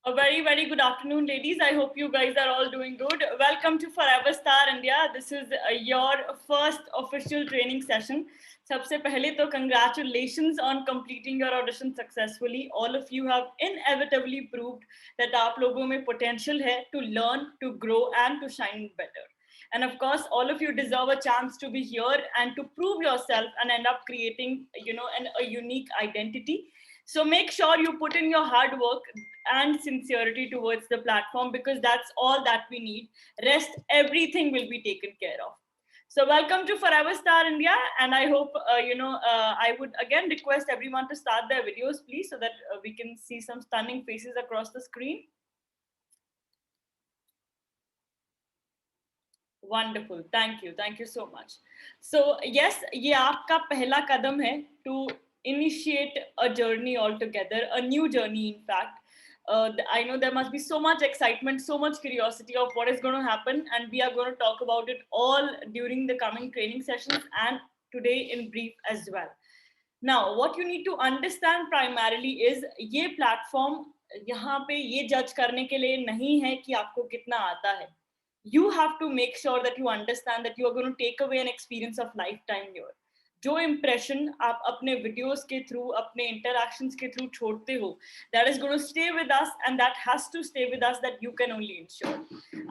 A very, very good afternoon, ladies. I hope you guys are all doing good. Welcome to Forever Star India. This is your first official training session. सबसे पहले तो congratulations on completing your audition successfully. All of you have inevitably proved that आप लोगों में potential है to learn, to grow, and to shine better. And of course, all of you deserve a chance to be here and to prove yourself and end up creating, a unique identity. So make sure you put in your hard work and sincerity towards the platform, because that's all that we need. Rest, everything will be taken care of. So welcome to Forever Star India, and I hope I would again request everyone to start their videos, please, so that we can see some stunning faces across the screen. Wonderful. Thank you so much. So yes, ये आपका पहला कदम है to initiate a journey altogether, a new journey in fact. I know there must be so much excitement, so much curiosity of what is going to happen, and we are going to talk about it all during the coming training sessions and today in brief as well. Now, what you need to understand primarily is ये platform यहाँ पे ये judge करने के लिए नहीं है कि आपको कितना आता है. You have to make sure that you understand that you are going to take away an experience of lifetime here. जो impression आप अपने videos के through, अपने interactions के through छोड़ते हो, that is going to stay with us, and that has to stay with us, that you can only ensure.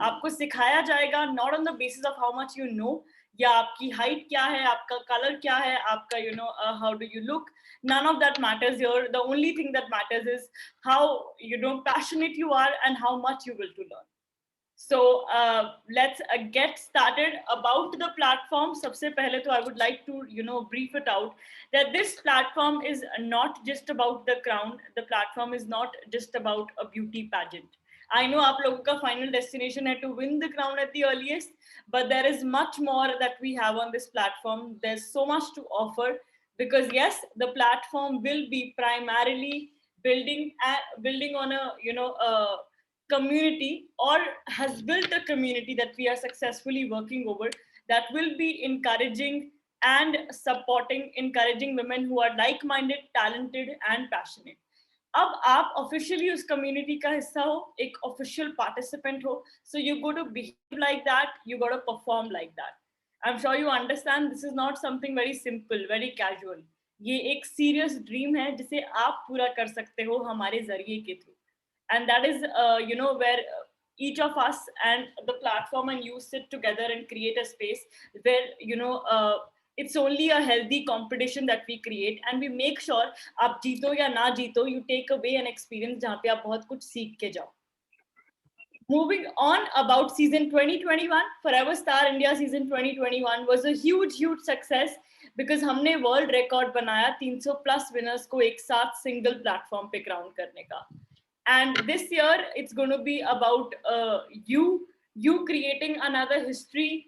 आपको सिखाया जाएगा not on the basis of how much you know, या आपकी height क्या है, आपका color क्या है, आपका how do you look. None of that matters here. The only thing that matters is how passionate you are and how much you will to learn. So let's get started about the platform. सबसे पहले तो I would like to brief it out that this platform is not just about the crown. The platform is not just about a beauty pageant. I know आप लोगों का final destination है to win the crown at the earliest, but there is much more that we have on this platform. There's so much to offer, because yes, the platform will be primarily building on a community, or has built a community that we are successfully working over, that will be encouraging and encouraging women who are like-minded, talented and passionate. अब आप officially उस community का हिस्सा हो, एक official participant हो, so you got to behave like that, you got to perform like that. I'm sure you understand this is not something very simple, very casual. ये एक serious dream है जिसे आप पूरा कर सकते हो हमारे जरिए के through. And that is where each of us and the platform and you sit together and create a space where it's only a healthy competition that we create, and we make sure आप जीतो या ना जीतो, you take away an experience जहाँ पे आप बहुत कुछ सीख के जाओ. Moving on about season 2021, Forever Star India season 2021 was a huge success, because हमने world record बनाया 300 plus winners को एक साथ single platform पे crown करने का. And this year it's going to be about you creating another history,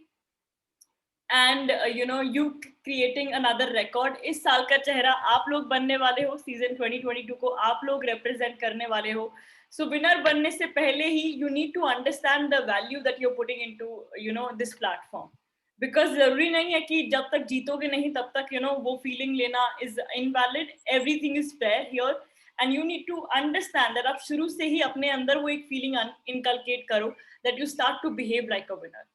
and you creating another record. इस साल का चेहरा आप लोग बनने वाले हो, season 2022 को आप लोग represent करने वाले हो. So winner बनने से पहले ही you need to understand the value that you're putting into this platform, because जरूरी नहीं है कि जब तक जीतोगे नहीं तब तक वो feeling लेना is invalid. Everything is fair here, and you need to understand that आप शुरू से ही अपने अंदर वो एक feeling inculcate करो, that you start to behave like a winner,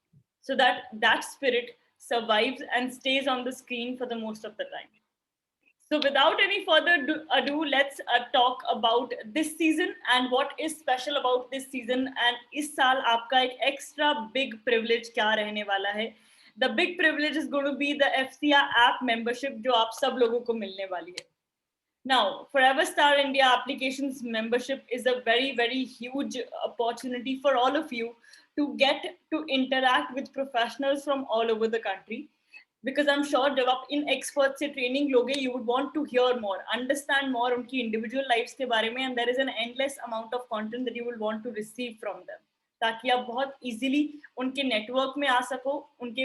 so that spirit survives and stays on the screen for the most of the time. So without any further ado, let's talk about this season and what is special about this season. And इस साल आपका एक extra big privilege क्या रहने वाला है. The big privilege is going to be the FSIA app membership जो आप सब लोगों को मिलने वाली है. Now, Forever Star India applications membership is a very, very huge opportunity for all of you to get to interact with professionals from all over the country. Because I'm sure जब आप इन experts से training लोगे, you would want to hear more, understand more उनकी individual lives के बारे में, and there is an endless amount of content that you will want to receive from them, ताकि आप बहुत easily उनके network में आ सको, उनके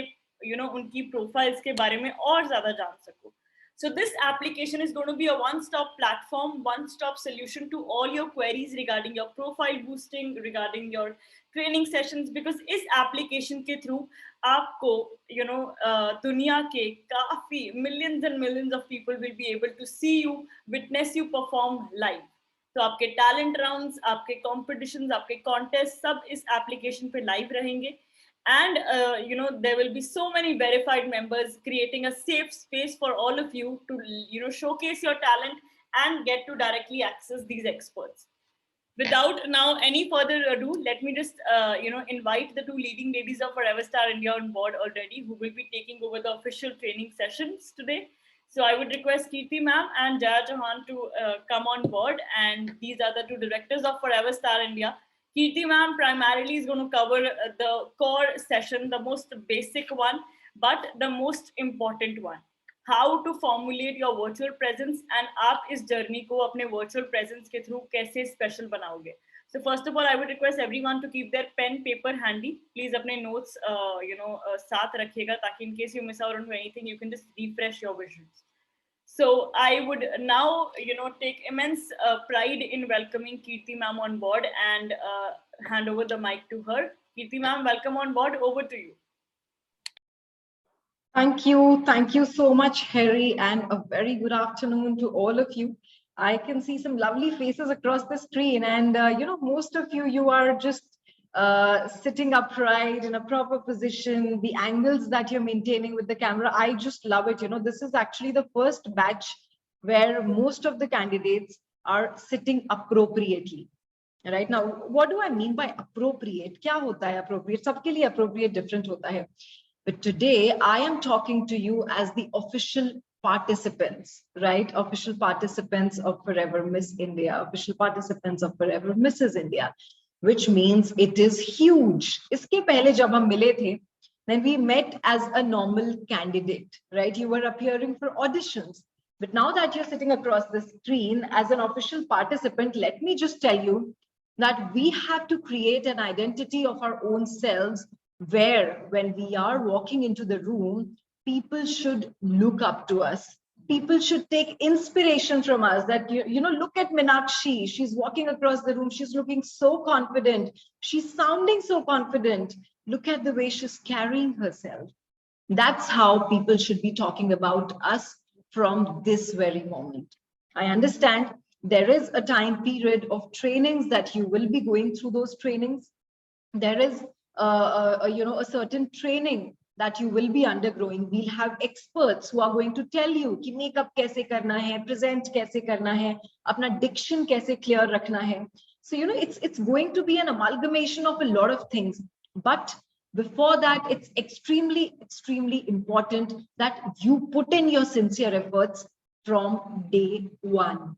उनकी profiles के बारे में और ज़्यादा जान सको. So this application is going to be a one-stop platform, one-stop solution to all your queries regarding your profile boosting, regarding your training sessions, because इस application के through आपको दुनिया के काफी millions and millions of people will be able to see you, witness you perform live. तो आपके talent rounds, आपके competitions, आपके कॉन्टेस्ट सब इस एप्लीकेशन पे लाइव रहेंगे. And there will be so many verified members creating a safe space for all of you to showcase your talent and get to directly access these experts. Without now any further ado, let me just invite the two leading ladies of Forever Star India on board already, who will be taking over the official training sessions today. So I would request Kirti ma'am and Jaya Chauhan to come on board, and these are the two directors of Forever Star India. Kirti ma'am primarily is going to cover the core session, the most basic one, but the most important one. How to formulate your virtual presence, and आप इस journey को अपने virtual presence के through कैसे special बनाओगे. So first of all, I would request everyone to keep their pen paper handy. Please अपने notes साथ रखिएगा, ताकि in case you miss out on anything, you can just refresh your visions. So I would now, take immense pride in welcoming Kirti ma'am on board and hand over the mic to her. Kirti ma'am, welcome on board. Over to you. Thank you. Thank you so much, Herry, and a very good afternoon to all of you. I can see some lovely faces across the screen, and most of you are just sitting upright in a proper position. The angles that you're maintaining with the camera, I just love it. This is actually the first batch where most of the candidates are sitting appropriately. Right now, what do I mean by appropriate? क्या होता है appropriate? सबके लिए appropriate different होता है. But today I am talking to you as the official participants, right? Official participants of Forever Miss India, official participants of Forever Mrs. India, which means it is huge. इसके पहले जब हम मिले थे, then we met as a normal candidate, right? You were appearing for auditions. But now that you're sitting across the screen as an official participant, let me just tell you that we have to create an identity of our own selves, where when we are walking into the room, people should look up to us. People should take inspiration from us. That, look at Meenakshi. She's walking across the room. She's looking so confident. She's sounding so confident. Look at the way she's carrying herself. That's how people should be talking about us from this very moment. I understand there is a time period of trainings that you will be going through those trainings. There is a certain training that you will be undergoing. We'll have experts who are going to tell you कि makeup कैसे करना है, present कैसे करना है, अपना diction कैसे clear रखना है. So it's going to be an amalgamation of a lot of things. But before that, it's extremely important that you put in your sincere efforts from day one.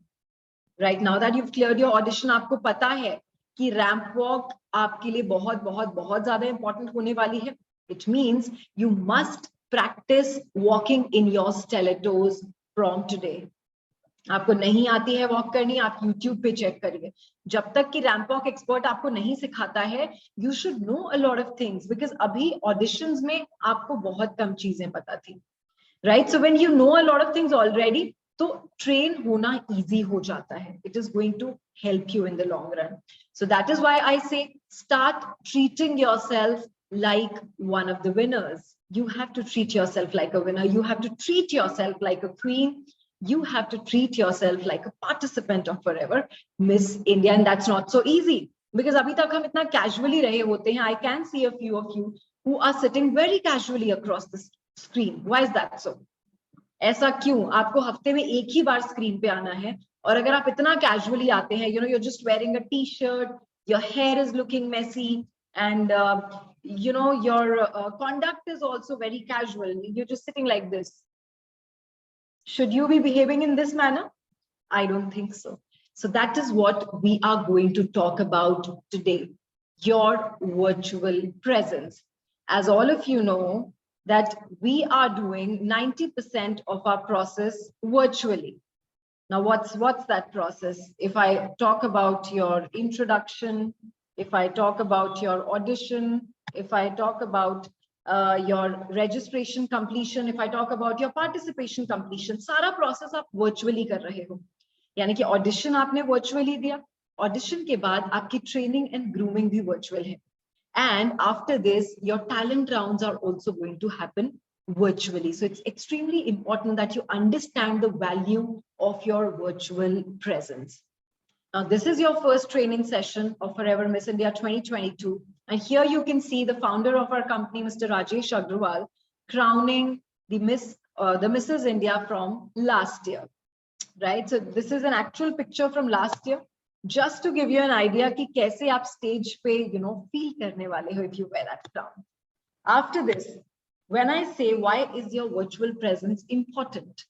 Right now that you've cleared your audition, आपको पता है कि ramp walk आपके लिए बहुत ज्यादा important होने वाली है. It means you must practice walking in your stilettos from today. आपको नहीं आती है वॉक करनी, आप YouTube पे चेक करिए. जब तक कि रैंप वॉक एक्सपर्ट आपको नहीं सिखाता है, you should know a lot of things, because अभी ऑडिशंस में आपको बहुत कम चीजें पता थी. Right? So when you know a lot of things already, तो ट्रेन होना easy हो जाता है. It is going to help you in the long run. So that is why I say start treating yourself like one of the winners. You have to treat yourself like a winner. You have to treat yourself like a queen. You have to treat yourself like a participant of Forever Miss India, and that's not so easy, because अभी तक हम इतना casually रहे होते हैं. I can see a few of you who are sitting very casually across the screen. Why is that so? ऐसा क्यों? आपको हफ्ते में एक ही बार स्क्रीन पे आना है, और अगर आप इतना कैजुअली आते हैं, you're just wearing a t-shirt, your hair is looking messy, and your conduct is also very casual. You're just sitting like this. Should you be behaving in this manner? I don't think so. So that is what we are going to talk about today, your virtual presence. As all of you know, that we are doing 90% of our process virtually. Now, what's that process? If I talk about your introduction, if I talk about your audition, if I talk about your registration completion, if I talk about your participation completion, सारा process आप virtually कर रहे हो. यानी कि audition आपने virtually दिया, audition के बाद आपकी training and grooming भी virtual है. And after this, your talent rounds are also going to happen virtually. So it's extremely important that you understand the value of your virtual presence. Now, this is your first training session of Forever Miss India 2022. And here you can see the founder of our company, Mr. Rajesh Agrawal, crowning the Mrs. India from last year, right? So this is an actual picture from last year, just to give you an idea कि कैसे आप stage पे, feel करने वाले हो if you wear that crown. After this, when I say, why is your virtual presence important?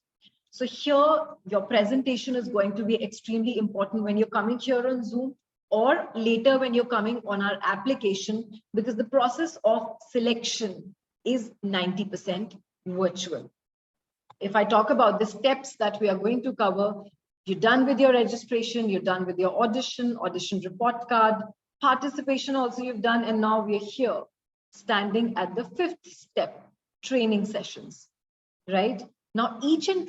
So here, your presentation is going to be extremely important when you're coming here on Zoom or later when you're coming on our application, because the process of selection is 90% virtual. If I talk about the steps that we are going to cover, you're done with your registration, you're done with your audition report card, participation also you've done, and now we're here standing at the 5th step, training sessions, right? Now, each and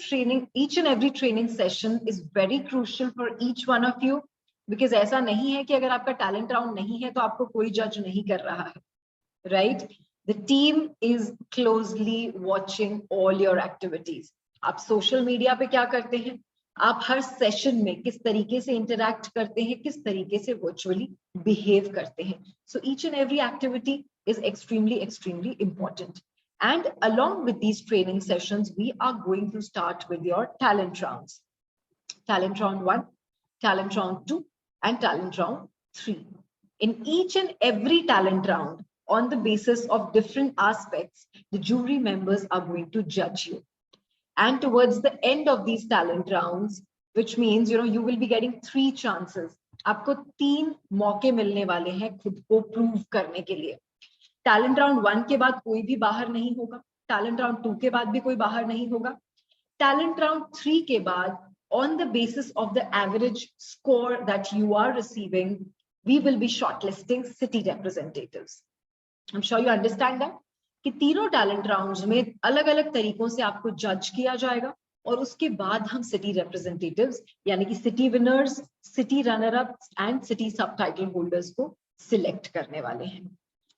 every training session is very crucial for each one of you, because ऐसा नहीं है कि अगर आपका talent round नहीं है तो आपको कोई judge नहीं कर रहा है, right? The team is closely watching all your activities. आप social media पे क्या करते हैं? आप हर session में किस तरीके से interact करते हैं, किस तरीके से virtually behave करते हैं. So each and every activity is extremely, extremely important. And along with these training sessions, we are going to start with your talent rounds. Talent round 1, talent round 2, and talent round 3. In each and every talent round, on the basis of different aspects, the jury members are going to judge you. And towards the end of these talent rounds, which means, you will be getting 3 chances. आपको 3 मौके मिलने वाले हैं खुद को prove करने के लिए. टैलेंट राउंड 1 के बाद कोई भी बाहर नहीं होगा, टैलेंट राउंड 2 के बाद भी कोई बाहर नहीं होगा, टैलेंट राउंड 3 के बाद on the basis of the average score that you are receiving, we will be shortlisting city representatives. I'm sure you understand that कि तीनों टैलेंट राउंड्स में अलग-अलग तरीकों से आपको जज किया जाएगा और उसके बाद हम सिटी रिप्रेजेंटेटिव्स यानी कि city winners, city runner up and city subtitle holders को सिलेक्ट करने वाले हैं.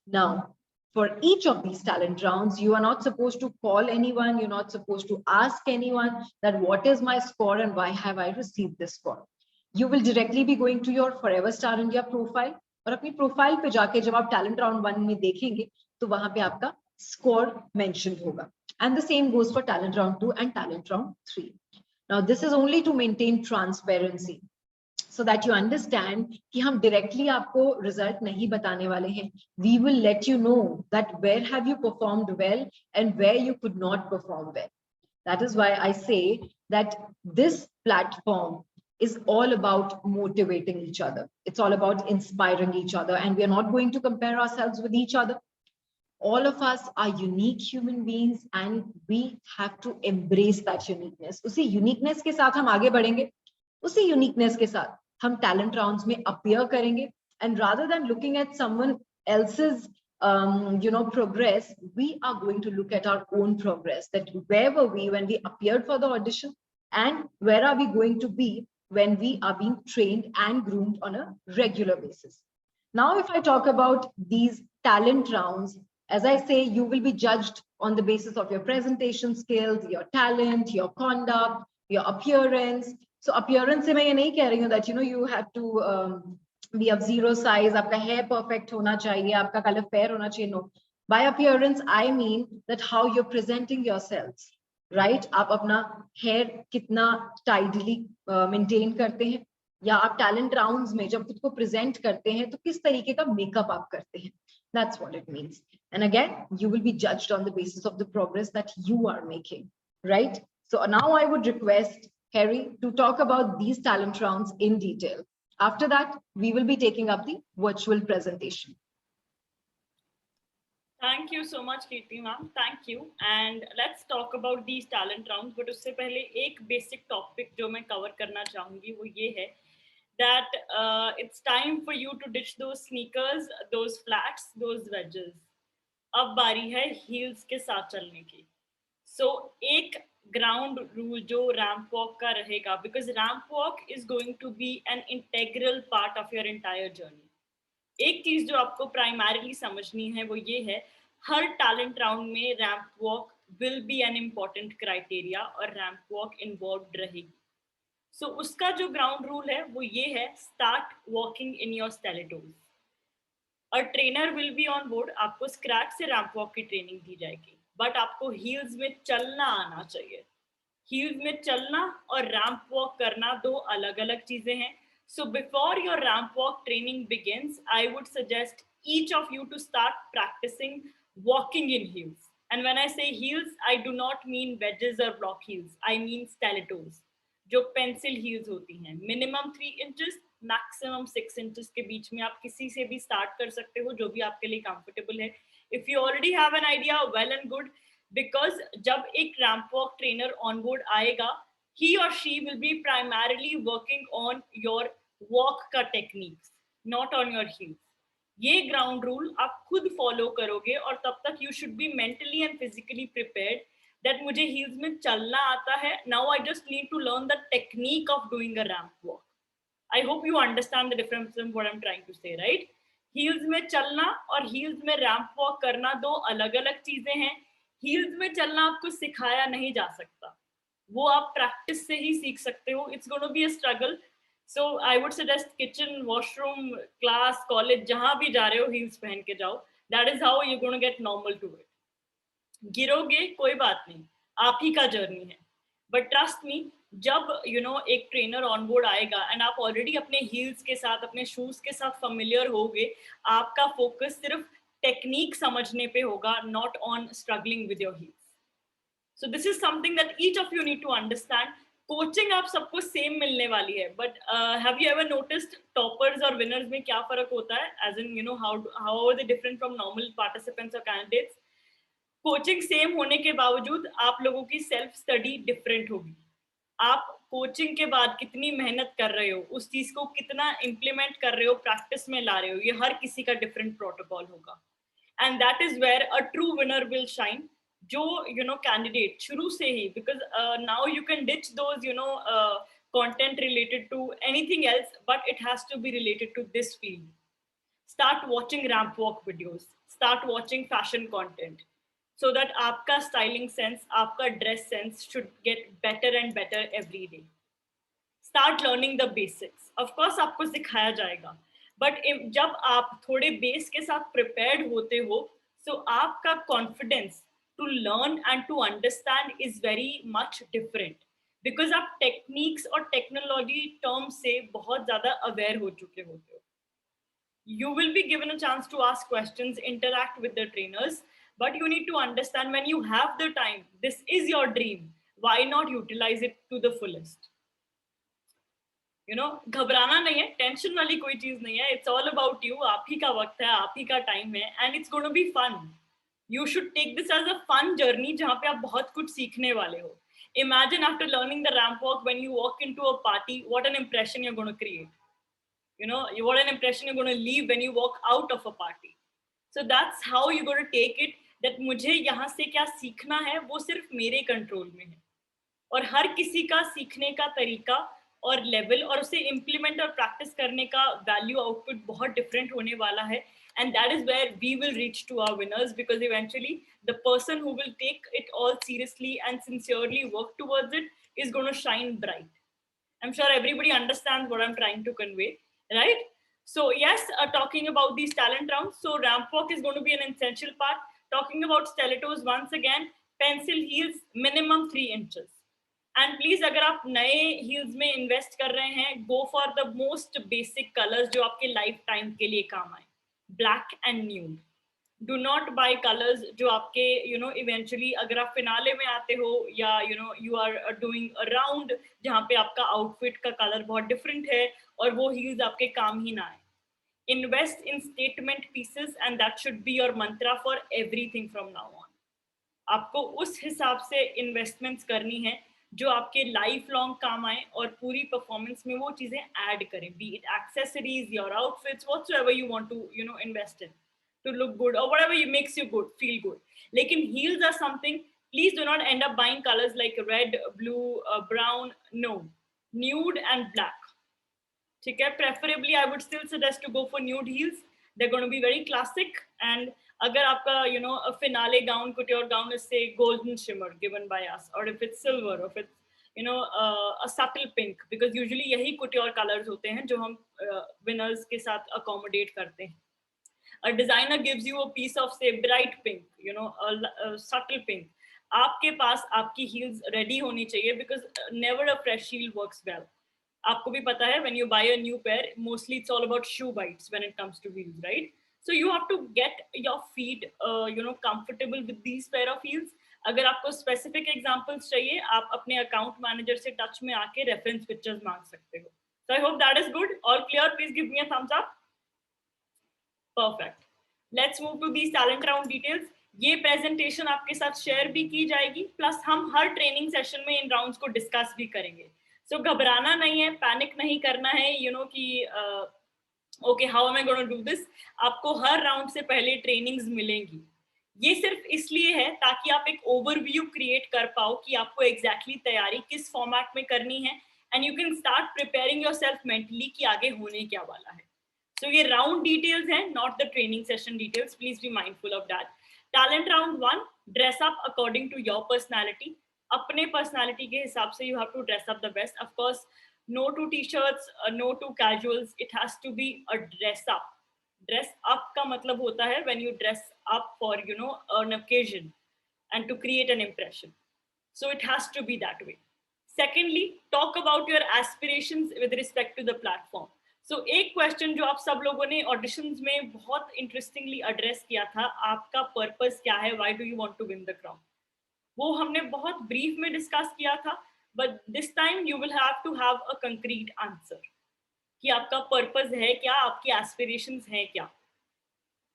Now, for each of these talent rounds, you are not supposed to call anyone, you're not supposed to ask anyone that what is my score and why have I received this score. You will directly be going to your Forever Star India profile और अपनी profile पे जाके जब आप talent round 1 में देखेंगे तो वहां पे आपका स्कोर मेंशन होगा. And the same goes for talent round 2 and talent round 3. Now, this is only to maintain transparency, so that you understand कि हम directly आपको result नहीं बताने वाले हैं. We will let you know that where have you performed well and where you could not perform well. That is why I say that this platform is all about motivating each other. It's all about inspiring each other, and we are not going to compare ourselves with each other. All of us are unique human beings and we have to embrace that uniqueness. उसी uniqueness के साथ हम आगे बढ़ेंगे, उसी uniqueness के साथ हम talent rounds में appear करेंगे, and rather than looking at someone else's progress, we are going to look at our own progress, that where were we when we appeared for the audition and where are we going to be when we are being trained and groomed on a regular basis. Now, if I talk about these talent rounds, as I say, you will be judged on the basis of your presentation skills, your talent, your conduct, your appearance. So appearance से मैं ये नहीं कह रही हूँ that you have to be of zero size, आपका hair perfect होना चाहिए, आपका color fair होना चाहिए. No, by appearance I mean that how you're presenting yourselves, right? आप अपना hair कितना tidily maintain करते हैं, या आप talent rounds में जब खुद को present करते हैं तो किस तरीके का makeup आप करते हैं. That's what it means. And again, you will be judged on the basis of the progress that you are making, right? So now I would request Herry to talk about these talent rounds in detail. After that, we will be taking up the virtual presentation. Thank you so much, Kirti ma'am. Thank you. And let's talk about these talent rounds. But उससे पहले एक basic topic जो मैं cover करना चाहूँगी वो ये है that it's time for you to ditch those sneakers, those flats, those wedges. अब बारी है heels के साथ चलने की. So एक ground rule जो ramp walk का रहेगा, because ramp walk is going to be an integral part of your entire journey. एक चीज जो आपको primarily समझनी है वो ये है, हर talent round में ramp walk will be an important criteria और ramp walk involved रहेगी. सो उसका जो ग्राउंड रूल है वो ये है, start walking in your stilettos. A trainer will be on board, आपको स्क्रैच से रैंप वॉक की ट्रेनिंग दी जाएगी, बट आपको हील्स में चलना आना चाहिए. हील्स में चलना और रैंप वॉक करना दो अलग अलग चीजें हैं. So before your ramp walk training begins, I would suggest each of you to start practicing walking in heels. And when I say heels, I do not mean wedges or block heels. I mean stilettos, जो pencil heels होती हैं. Minimum 3 inches, maximum 6 inches के बीच में आप किसी से भी start कर सकते हो, जो भी आपके लिए कंफर्टेबल है. If you already have an idea, well and good, because जब एक ramp walk trainer on board आएगा, he or she will be primarily working on your walk का techniques, not on your heels. ये ground rule आप खुद follow करोगे, और तब तक you should be mentally and physically prepared that मुझे हील्स में चलना आता है. Now I just need to learn the technique of doing a ramp walk. I hope you understand the difference in what I'm trying to say, right? Heels में चलना और heels में ramp walk करना दो अलग अलग चीजें हैं. हील्स में चलना आपको सिखाया नहीं जा सकता, वो आप प्रैक्टिस से ही सीख सकते हो. It's gonna be a struggle. So I would suggest kitchen, washroom, class, college, जहां भी जा रहे हो हील्स पहन के जाओ. That is how you gonna get normal to it. गिरोगे कोई बात नहीं, आप ही का जर्नी है. बट ट्रस्ट मी, जब एक ट्रेनर ऑन बोर्ड आएगा एंड आप ऑलरेडी अपने हील्स के साथ, अपने शूज के साथ फेमिलियर होगे, आपका फोकस सिर्फ टेक्निक समझने पे होगा, not on struggling with your heels. So this is something that each of you need to understand. Coaching आप सबको सेम मिलने वाली है, but have you ever noticed toppers और विनर्स में क्या फर्क होता है? As in how are they different from normal participants और कैंडिडेट्स? कोचिंग सेम होने के बावजूद आप लोगों की सेल्फ स्टडी डिफरेंट होगी. आप कोचिंग के बाद कितनी मेहनत कर रहे हो, उस चीज को कितना इम्प्लीमेंट कर रहे हो, प्रैक्टिस में ला रहे हो, ये हर किसी का डिफरेंट प्रोटोकॉल होगा. And that is where a true winner will shine. जो कैंडिडेट शुरू से ही, because now you can ditch those content related to anything else, but it has to be related to this field. Start watching ramp walk videos, start watching fashion content, so that आपका styling sense, आपका dress sense should get better and better every day. Start learning the basics. Of course आपको सिखाया जाएगा, but जब आप थोड़े base के साथ prepared होते हो, so आपका confidence to learn and to understand is very much different, because आप techniques और technology terms से बहुत ज़्यादा aware हो चुके होते हो. You will be given a chance to ask questions, interact with the trainers, but you need to understand, when you have the time, this is your dream, why not utilize it to the fullest? घबराना नहीं है, tension वाली कोई चीज नहीं है. It's all about you. आप ही का वक्त है, आप ही का टाइम है, and it's gonna be fun. You should take this as a fun journey, जहाँ पे आप बहुत कुछ सीखने वाले हो. Imagine after learning the ramp walk, when you walk into a party, what an impression you're going to create. What an impression you're going to leave when you walk out of a party. So that's how you're going to take it, that मुझे यहाँ से क्या सीखना है वो सिर्फ मेरे control में है, और हर किसी का सीखने का तरीका और लेवल और उसे इम्प्लीमेंट और प्रैक्टिस करने का वैल्यू आउटपुट बहुत डिफरेंट होने वाला है. And that is where we will reach to our winners, because eventually the person who will take it all seriously and sincerely work towards it is going to shine bright. I'm sure everybody understands what I'm trying to convey, right? So yes, talking about these talent rounds, so ramp walk is going to be an essential part. Talking about stilettos, once again, pencil heels minimum 3 inches. And please, अगर आप नए heels में invest कर रहे हैं, go for the most basic colors जो आपके life time के लिए काम आए. Black and nude. Do not buy colors जो आपके eventually अगर आप फिनाले में आते हो, या you are doing a round जहाँ पे आपका आउटफिट का कलर बहुत डिफरेंट है और वो हील्स आपके काम ही ना आए. Invest in statement pieces, and that should be your mantra for everything from now on. आपको उस हिसाब से इन्वेस्टमेंट्स करनी है जो आपके लाइफ लॉन्ग काम आए और पूरी परफॉर्मेंस में वो चीजें ऐड करें, be it accessories, your outfits, whatsoever you want to invest in to look good, or whatever makes you good, feel good. Lekin heels are something, please do not end up buying colors like red, blue, brown. No, nude and black. Okay, preferably I would still suggest to go for nude heels. They're going to be very classic. And agar aapka a finale gown, couture gown is say golden shimmer given by us, or if it's silver, or if it's a subtle pink, because usually यही couture colors होते हैं जो हम winners के साथ accommodate करते हैं. A designer gives you a piece of say bright pink, a subtle pink. आपके पास आपकी heels ready होनी चाहिए, because never a fresh heel works well. आपको भी पता है, when you buy a new pair, mostly it's all about shoe bites when it comes to heels, right? So you have to get your feet comfortable with these pair of heels. अगर आपको specific examples चाहिए, आप अपने account manager से touch में आके reference pictures मांग सकते हो. So I hope that is good. All clear? Please give me a thumbs up. Perfect. Let's move to these talent round details. ये presentation आपके साथ share भी की जाएगी, plus हम हर training session में इन rounds को discuss भी करेंगे. So घबराना नहीं है, panic नहीं करना है, कि okay, how am I going to do this? आपको हर round से पहले trainings मिलेंगी. ये सिर्फ इसलिए है ताकि आप एक overview create कर पाओ कि आपको exactly तैयारी किस format में करनी है, and you can start preparing yourself mentally कि आगे होने क्या वाला है. So ये round details हैं, not the training session details. Please be mindful of that. Talent round 1, dress up according to your personality. अपने personality के हिसाब से you have to dress up the best. Of course, no to t-shirts, no to casuals. It has to be a dress up. Dress up का मतलब होता है when you dress up for an occasion and to create an impression. So it has to be that way. Secondly, talk about your aspirations with respect to the platform. So एक question जो आप सब लोगों ने auditions में बहुत interestingly address किया था, आपका पर्पस क्या है, why do you want to win the crown, वो हमने बहुत ब्रीफ में डिस्कस किया था, but this time you will have to have a concrete answer कि आपका पर्पस है क्या, आपकी एस्पिरेशंस हैं क्या.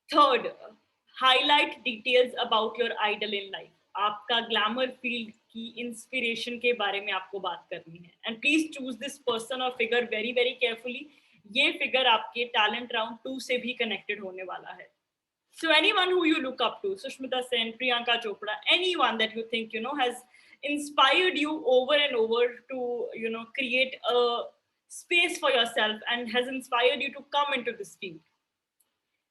Third, highlight details about your idol in life. आपका ग्लैमर फील्ड की इंस्पिरेशन के बारे में आपको बात करनी है, and please choose this person और फिगर वेरी वेरी केयरफुली. ये फिगर आपके टैलेंट राउंड 2 से भी कनेक्टेड होने वाला है. So anyone who you look up to, Sushmita Sen, Priyanka Chopra, anyone that you think has inspired you over and over to create a space for yourself and has inspired you to come into this field.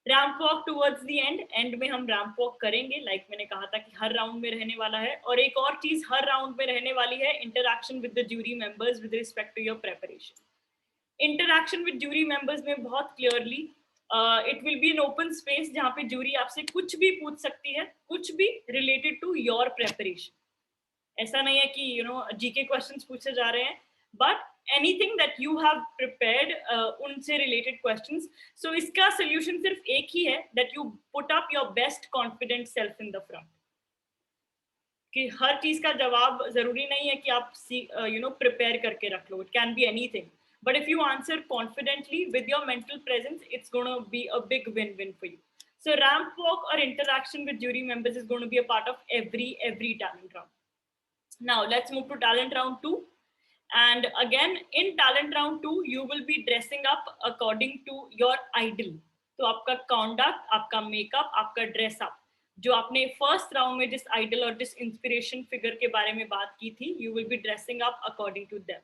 Ramp walk towards the end में हम ramp walk करेंगे, like मैंने कहा था कि हर round में रहने वाला है. और एक और चीज हर राउंड में रहने वाली है, interaction with the jury members with respect to your preparation. Interaction with jury members में बहुत clearly it will be an open space जहाँ पे ज्यूरी आपसे कुछ भी पूछ सकती है, कुछ भी रिलेटेड टू योर प्रेपरेशन. ऐसा नहीं है कि जीके क्वेश्चंस पूछे जा रहे हैं, but anything that you have prepared उनसे related questions. So इसका solution सिर्फ एक ही है, that you put up your best confident self in the front. कि हर चीज का जवाब जरूरी नहीं है कि आप prepare करके रख लो. It can be anything. But if you answer confidently with your mental presence, it's going to be a big win-win for you. So ramp walk or interaction with jury members is going to be a part of every talent round. Now let's move to talent round 2. And again, in talent round 2, you will be dressing up according to your idol. तो आपका conduct, आपका makeup, आपका dress up, जो आपने first round में जिस idol और जिस inspiration figure के बारे में बात की थी, you will be dressing up according to them.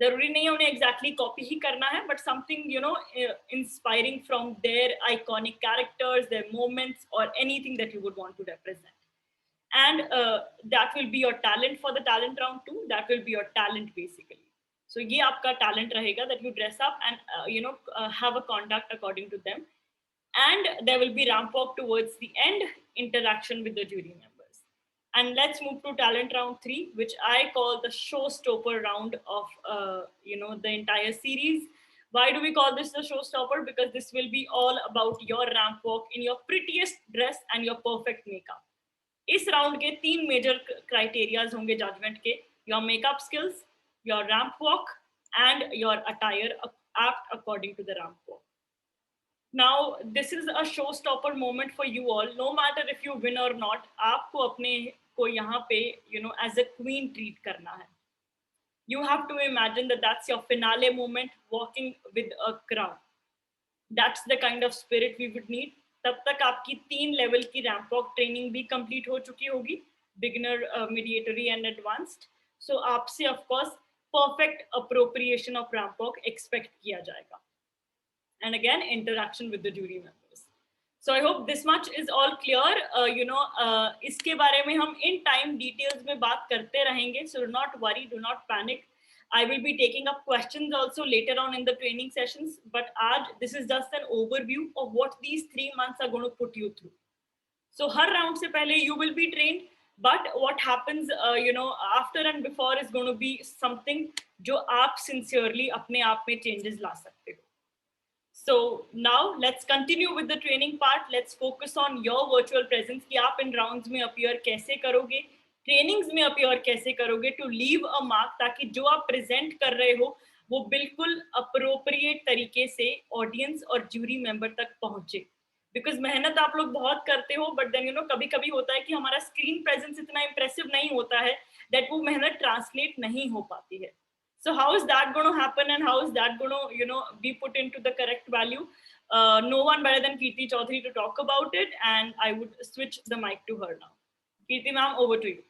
जरूरी नहीं है उन्हें exactly copy ही करना है, but something inspiring from their iconic characters, their moments, or anything that you would want to represent. And that will be your talent for the talent round 2. That will be your talent basically. So ये आपका talent रहेगा, that you dress up and have a conduct according to them. And there will be ramp walk towards the end, interaction with the jury members. And let's move to talent round 3, which I call the showstopper round of the entire series. Why do we call this the showstopper? Because this will be all about your ramp walk in your prettiest dress and your perfect makeup. इस round के 3 major criterias होंगे judgement के: your makeup skills, your ramp walk, and your attire act according to the ramp walk. Now this is a show stopper moment for you all. No matter if you win और not, आपको अपने को यहाँ पे as a queen treat करना है. You have to imagine that's your finale moment, walking with a crowd. That's the kind of spirit we would need. तब तक आपकी 3 लेवल की रैम्प वॉक ट्रेनिंग भी कंप्लीट हो चुकी होगी, beginner, mediatory and advanced. So आपसे of course perfect appropriation of ramp walk expect किया जाएगा. And again interaction with the jury members. So I hope this much is all clear. इसके बारे में हम in time details में बात करते रहेंगे. So do not worry, do not panic. I will be taking up questions also later on in the training sessions. But this is just an overview of what these 3 months are going to put you through. So her round से पहले you will be trained. But what happens, after and before is going to be something जो आप sincerely अपने आप में changes ला सकते हो. So now let's continue with the training part. Let's focus on your virtual presence कि आप इन rounds में appear कैसे करोगे, trainings में appear कैसे करोगे to leave a mark, ताकि जो आप present कर रहे हो वो बिल्कुल appropriate तरीके से audience और jury member तक पहुंचे. Because मेहनत आप लोग बहुत करते हो, but then कभी-कभी होता है कि हमारा screen presence इतना impressive नहीं होता है that वो मेहनत translate नहीं हो पाती है. So how is that going to happen, and how is that going to, be put into the correct value? No one better than Kirti Choudhary to talk about it, and I would switch the mic to her now. Kirti ma'am, over to you.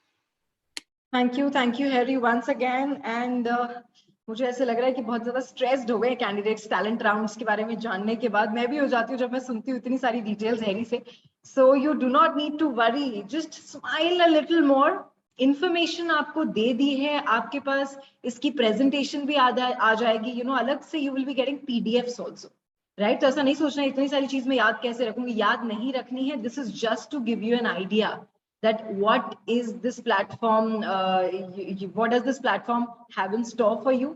Thank you, Herry, once again. And मुझे ऐसे लग रहा है कि बहुत ज्यादा stressed हो गए कैंडिडेट्स टैलेंट राउंड्स के बारे में जानने के बाद. मैं भी हो जाती हूँ जब मैं सुनती हूँ इतनी सारी डिटेल्स हैरी से. So you do not need to worry, just smile a little more. Information आपको दे दी है, आपके पास इसकी प्रेजेंटेशन भी आ जाएगी. अलग से you will be getting PDFs also, right? तो ऐसा नहीं सोचना इतनी सारी चीज में याद कैसे रखूंगी, याद नहीं रखनी है. This is just to give you an idea that what is this platform, what does this platform have in store for you,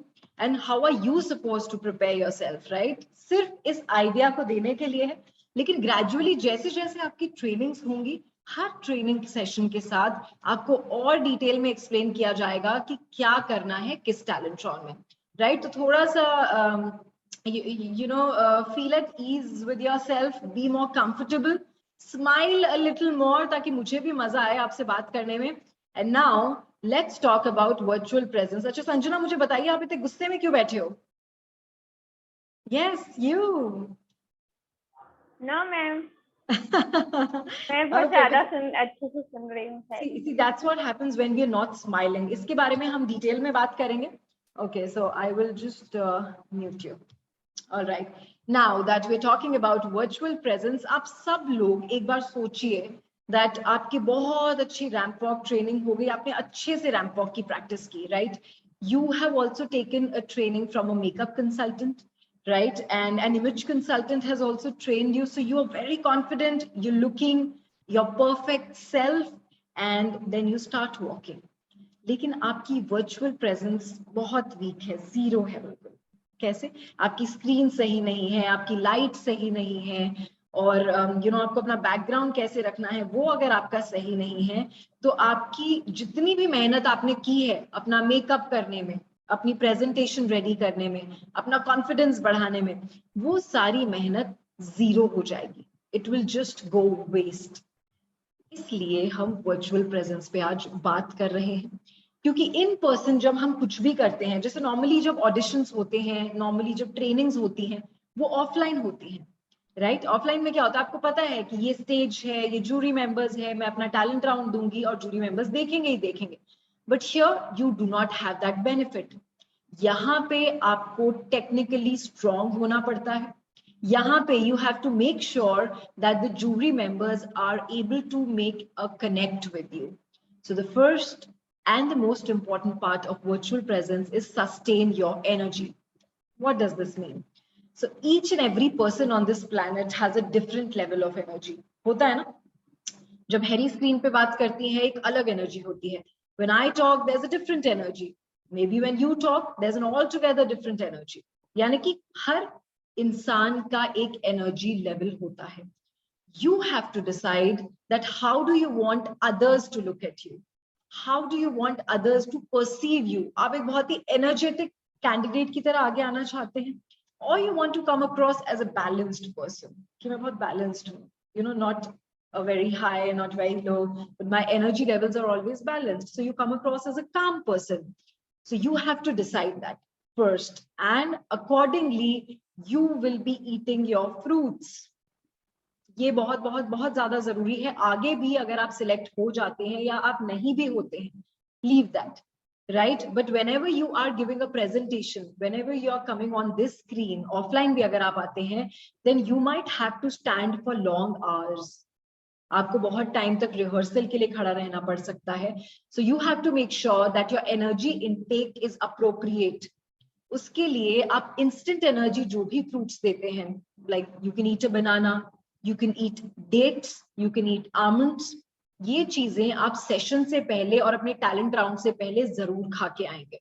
and how are you supposed to prepare yourself, right? सिर्फ इस idea को देने के लिए है. लेकिन gradually जैसे जैसे आपकी ट्रेनिंग्स होंगी, हर ट्रेनिंग सेशन के साथ आपको और डिटेल में एक्सप्लेन किया जाएगा कि क्या करना है किस टैलेंट रॉन में, राइट? तो थोड़ा सा feel at ease with yourself, be more comfortable, smile a little more ताकि मुझे भी मजा आए आपसे बात करने में. And now let's talk about virtual presence. अच्छा संजना, मुझे बताइए आप इतने गुस्से में क्यों बैठे हो? Yes, you. No, ma'am. मैं बहुत ज़्यादा अच्छे से सुन रही हूँ. See, that's what happens when we are not smiling. इसके बारे में हम डिटेल में बात करेंगे. Okay, so I will just mute you. All right. Now that we're talking about virtual presence, आप सब लोग एक बार सोचिए that आपकी बहुत अच्छी रैंप वॉक ट्रेनिंग हो गई, आपने अच्छे से रैंप वॉक की प्रैक्टिस की, right? You have also taken a training from a makeup consultant, right? And an image consultant has also trained you, so you are very confident, you're looking your perfect self, and then you start walking. लेकिन आपकी virtual presence बहुत weak है, zero है बिल्कुल. कैसे? आपकी screen सही नहीं है, आपकी लाइट सही नहीं है, और आपको अपना बैकग्राउंड कैसे रखना है वो अगर आपका सही नहीं है, तो आपकी जितनी भी मेहनत आपने की है अपना मेकअप करने में, अपनी प्रेजेंटेशन रेडी करने में, अपना कॉन्फिडेंस बढ़ाने में, वो सारी मेहनत जीरो हो जाएगी. It will just go waste. इसलिए हम वर्चुअल प्रेजेंस पे आज बात कर रहे हैं, क्योंकि इन पर्सन जब हम कुछ भी करते हैं, जैसे नॉर्मली जब ऑडिशंस होते हैं, नॉर्मली जब ट्रेनिंग्स होती हैं, वो ऑफलाइन होती हैं, राइट? ऑफलाइन में क्या होता है, आपको पता है कि ये स्टेज है, ये जूरी मेंबर्स है, मैं अपना टैलेंट राउंड दूंगी और जूरी मेंबर्स देखेंगे ही देखेंगे. But here you do not have that benefit. यहाँ पे आपको टेक्निकली स्ट्रॉन्ग होना पड़ता है. यहाँ पे you have to make sure that the jury members are able to make a connect with you. So the first and the most important part of virtual presence is sustain your energy. What does this mean? So each and every person on this planet has a different level of energy. होता है ना? जब Harry screen पे बात करती है एक अलग एनर्जी होती है. When I talk, there's a different energy. Maybe when you talk, there's an altogether different energy. यानी कि हर इंसान का एक एनर्जी लेवल होता है. You have to decide that how do you want others to look at you? How do you want others to perceive you? आप एक बहुत ही energetic candidate की तरह आगे आना चाहते हैं, or you want to come across as a balanced person, कि मैं बहुत balanced हूँ, not a very high, not very low, but my energy levels are always balanced. So you come across as a calm person. So you have to decide that first, and accordingly you will be eating your fruits. ये बहुत बहुत बहुत ज्यादा जरूरी है. आगे भी अगर आप सिलेक्ट हो जाते हैं या आप नहीं भी होते हैं, leave that, right? But whenever you are giving a presentation, whenever you are coming on this screen, offline भी अगर आप आते हैं, then you might have to stand for long hours. आपको बहुत टाइम तक रिहर्सल के लिए खड़ा रहना पड़ सकता है. So you have to make sure that your energy intake is appropriate. उसके लिए आप instant energy जो भी fruits देते हैं, like you can eat a banana, you can eat dates, you can eat almonds. ये चीजें आप सेशन से पहले और अपने टैलेंट राउंड से पहले जरूर खा के आएंगे,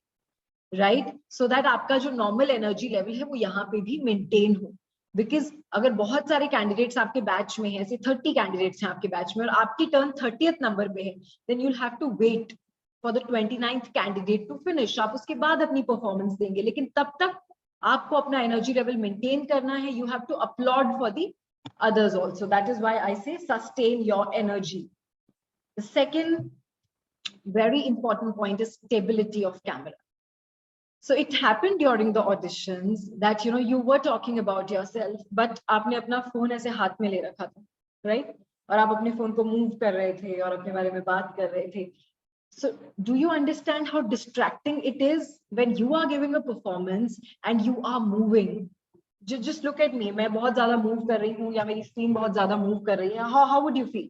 राइट? सो दैट आपका जो नॉर्मल एनर्जी लेवल है वो यहाँ पे भी मेंटेन हो. बिकॉज अगर बहुत सारे कैंडिडेट्स आपके बैच में हैं, ऐसे 30 कैंडिडेट्स हैं आपके बैच में और आपकी टर्न 30th नंबर पे है, then you'll have to wait for the 29th candidate to finish. आप उसके बाद अपनी परफॉर्मेंस देंगे, लेकिन तब तक आपको अपना एनर्जी लेवल मेंटेन करना है. You have to upload for the others also. That is why I say sustain your energy. The second very important point is stability of camera. So it happened during the auditions that you were talking about yourself, but आपने अपना phone ऐसे हाथ में ले रखा था, right? और आप अपने फोन को मूव कर रहे थे और अपने बारे में बात कर रहे थे. So do you understand how distracting it is when you are giving a performance and you are moving? Just look at me. मैं बहुत ज़्यादा move कर रही हूँ या मेरी screen बहुत ज़्यादा move कर रही है. How would you feel?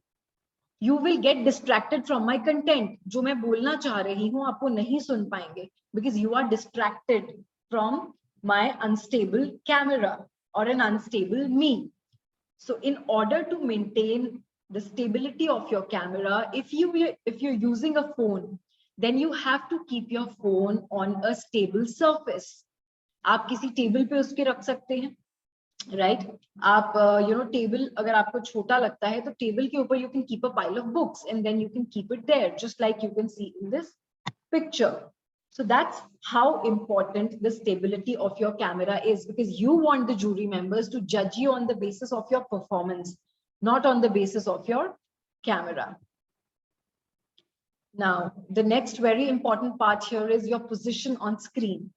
You will get distracted from my content. जो मैं बोलना चाह रही हूँ आपको नहीं सुन पाएंगे because you are distracted from my unstable camera or an unstable me. So in order to maintain the stability of your camera, if you're using a phone, then you have to keep your phone on a stable surface. आप किसी table पे उसके रख सकते हैं, right? आप table अगर आपको छोटा लगता है तो टेबल के ऊपर you can keep a pile of books and then you can keep it there, just like you can see in this picture. So that's how important the stability of your camera is, because you want the jury members to judge you on the basis of your performance, not on the basis of your camera. Now, the next very important part here is your position on screen.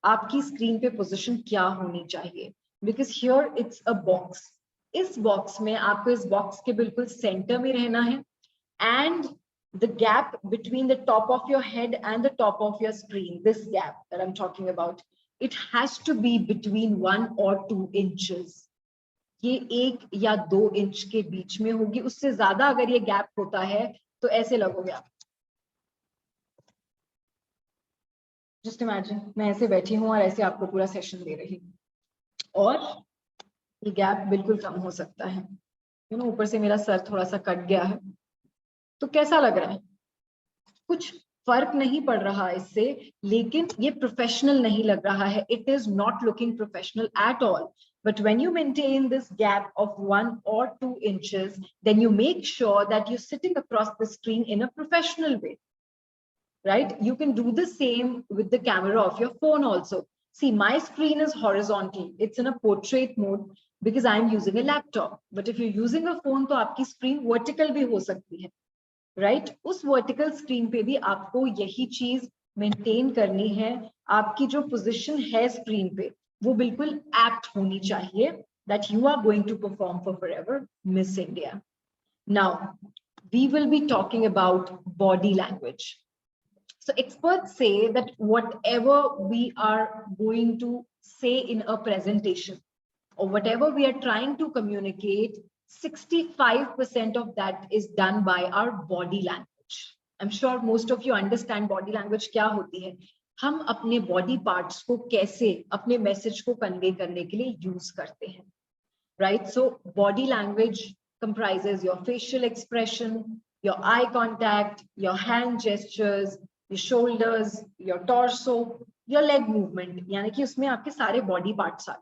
आपकी screen पे position क्या होनी चाहिए? Because here it's a box. इस box में आपको इस box के बिल्कुल सेंटर में रहना है, and the gap between the top of your head and the top of your screen, this gap that I'm talking about, it has to be between 1 or 2 inches. ये 1 या 2 इंच के बीच में होगी. उससे ज्यादा अगर ये गैप होता है तो ऐसे लगोगे आप. जस्ट इमेजिन मैं ऐसे बैठी हूँ और ऐसे आपको पूरा सेशन दे रही हूँ और ये गैप बिल्कुल कम हो सकता है. ऊपर से मेरा सर थोड़ा सा कट गया है, तो कैसा लग रहा है? कुछ फर्क नहीं पड़ रहा इससे, लेकिन ये प्रोफेशनल नहीं लग रहा है. It is not looking professional at all. But when you maintain this gap of 1 or 2 inches, then you make sure that you're sitting across the screen in a professional way. Right? You can do the same with the camera of your phone also. See, my screen is horizontal. It's in a portrait mode because I'm using a laptop. But if you're using a phone, तो आपकी screen vertical भी हो सकती है, right? उस vertical screen पे भी आपको यही चीज maintain करनी है. आपकी जो position है screen पे, वो बिल्कुल apt होनी चाहिए that you are going to perform for Forever Miss India. Now, we will be talking about body language. So experts say that whatever we are going to say in a presentation or whatever we are trying to communicate, 65% of that is done by our body language. I'm sure most of you understand body language क्या होती है. हम अपने body parts को कैसे अपने message को convey करने के लिए use करते हैं, right? So body language comprises your facial expression, your eye contact, your hand gestures, your shoulders, your torso, your leg movement. यानी कि उसमें आपके सारे body parts uh.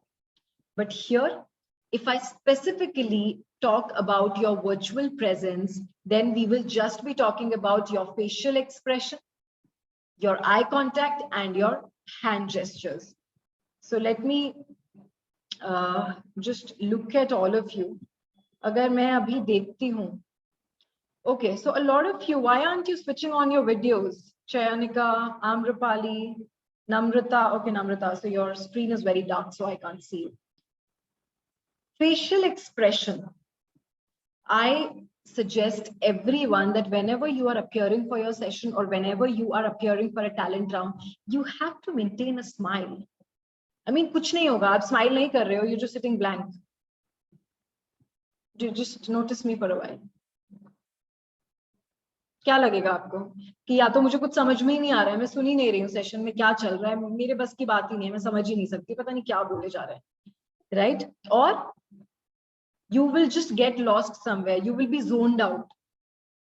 But here, if I specifically talk about your virtual presence, then we will just be talking about your facial expression, your eye contact, and your hand gestures. So let me just look at all of you. अगर मैं अभी देखती हूँ. Okay, so a lot of you, why aren't you switching on your videos? Chayanika, Amrapali, Namrata. Okay, Namrata, so your screen is very dark, so I can't see you. Facial expression. I suggest everyone that whenever you are appearing for your session or whenever you are appearing for a talent round, you have to maintain a smile. I mean, kuch nahi hoga, aap smile nahi kar rahe ho, you're just sitting blank. Just notice me for a while. क्या लगेगा आपको कि या तो मुझे कुछ समझ में ही नहीं आ रहा है, मैं सुन ही नहीं रही हूँ सेशन में क्या चल रहा है, मेरे बस की बात ही नहीं है, मैं समझ ही नहीं सकती, पता नहीं क्या बोले जा रहे हैं, राइट? और you will just get lost somewhere, you will be zoned out,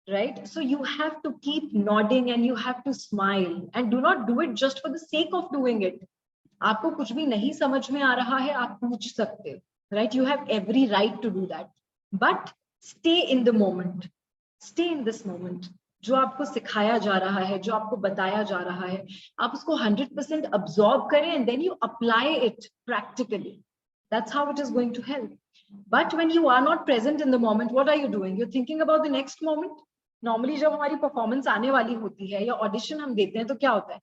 right? So you have to keep nodding and you have to smile, and do not do it just for the sake of doing it. आपको कुछ भी नहीं समझ में आ रहा है, आप पूछ सकते हो, right? You have every right to do that, but stay in the moment, stay in this moment. जो आपको सिखाया जा रहा है, जो आपको बताया जा रहा है, आप उसको 100% absorb करें and then you apply it practically. That's how it is going to help. But when you are not present in the moment, what are you doing? You're thinking about the next moment. Normally जब हमारी performance आने वाली होती है या audition हम देते हैं तो क्या होता है?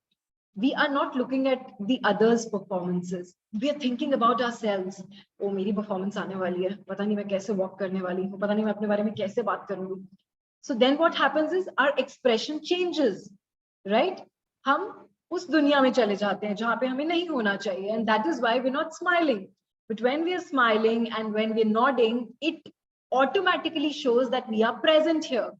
We are not looking at the others' performances. We are thinking about ourselves. Oh, मेरी performance आने वाली है, पता नहीं मैं कैसे walk करने वाली हूँ, पता नहीं मैं अपने बारे में कैसे बात करूँगी. So then what happens is our expression changes, right? हम उस दुनिया में चले जाते हैं जहाँ पे हमें नहीं होना चाहिए, and that is why we're not smiling. But when we are smiling and when we're nodding, it automatically shows that we are present here.